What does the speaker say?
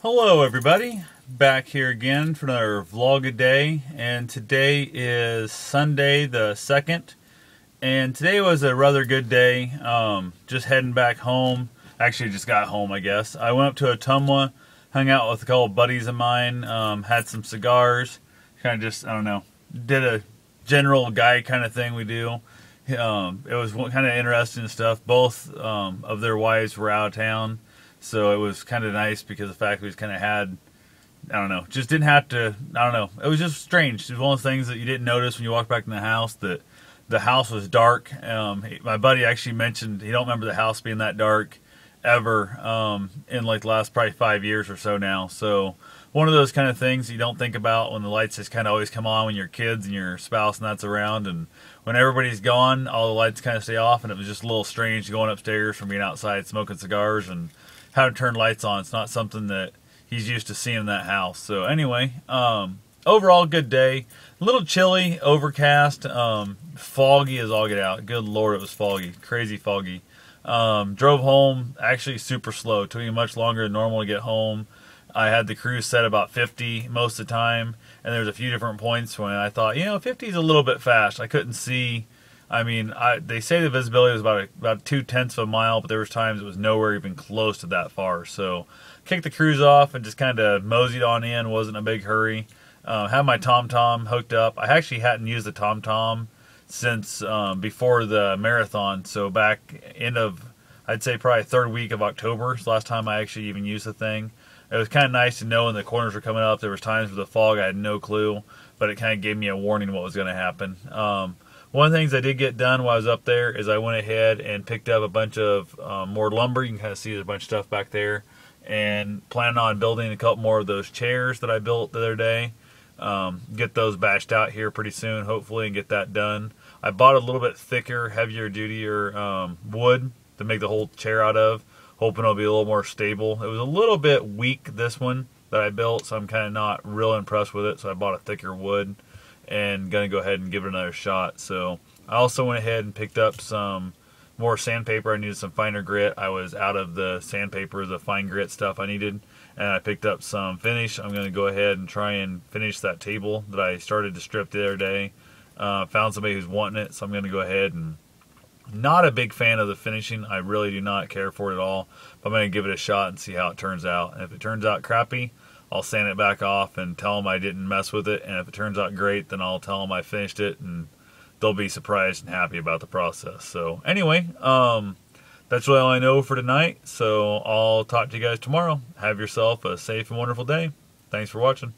Hello everybody, back here again for another vlog-a-day, and today is Sunday the 2nd, and today was a rather good day. Just heading back home. Actually just got home, I guess. I went up to Ottumwa, hung out with a couple buddies of mine, had some cigars, kind of just, I don't know, did a general guy kind of thing we do. It was kind of interesting stuff. Both of their wives were out of town. So it was kind of nice because the fact we just kind of had, I don't know, just didn't have to, I don't know. It was just strange. It was one of those things that you didn't notice when you walked back in the house, that the house was dark. My buddy actually mentioned he don't remember the house being that dark ever in like the last probably 5 years or so now. So one of those kind of things you don't think about when the lights just kind of always come on when your kids and your spouse and that's around, and when everybody's gone, all the lights kind of stay off, and it was just a little strange going upstairs from being outside smoking cigars and how to turn lights on. It's not something that he's used to seeing in that house. So anyway, overall good day. A little chilly, overcast, foggy as all get out. Good Lord, it was foggy, crazy foggy. Drove home actually super slow. Took me much longer than normal to get home. I had the cruise set about 50 most of the time, and there was a few different points when I thought, 50 is a little bit fast. I couldn't see. I mean, they say the visibility was about 2/10 of a mile, but there was times it was nowhere even close to that far. So, kicked the cruise off and just kind of moseyed on in. Wasn't a big hurry. Had my TomTom hooked up. I actually hadn't used the TomTom since before the marathon. So back I'd say probably third week of October is the last time I actually even used the thing. It was kind of nice to know when the corners were coming up. There was times with the fog I had no clue, but it kind of gave me a warning of what was going to happen. One of the things I did get done while I was up there is I went ahead and picked up a bunch of more lumber. You can kind of see there's a bunch of stuff back there, and planning on building a couple more of those chairs that I built the other day. Get those bashed out here pretty soon, hopefully, and get that done. I bought a little bit thicker, heavier dutier wood to make the whole chair out of, hoping it'll be a little more stable. It was a little bit weak, this one that I built, so I'm kind of not real impressed with it, so I bought a thicker wood and gonna go ahead and give it another shot. So I also went ahead and picked up some more sandpaper. I needed some finer grit. I was out of the sandpaper, the fine grit stuff I needed, and I picked up some finish. I'm gonna go ahead and try and finish that table that I started to strip the other day. Found somebody who's wanting it, so I'm gonna go ahead and, not a big fan of the finishing. I really do not care for it at all, but I'm gonna give it a shot and see how it turns out. And if it turns out crappy, I'll sand it back off and tell them I didn't mess with it. And if it turns out great, then I'll tell them I finished it, and they'll be surprised and happy about the process. So anyway, that's really all I know for tonight. So I'll talk to you guys tomorrow. Have yourself a safe and wonderful day. Thanks for watching.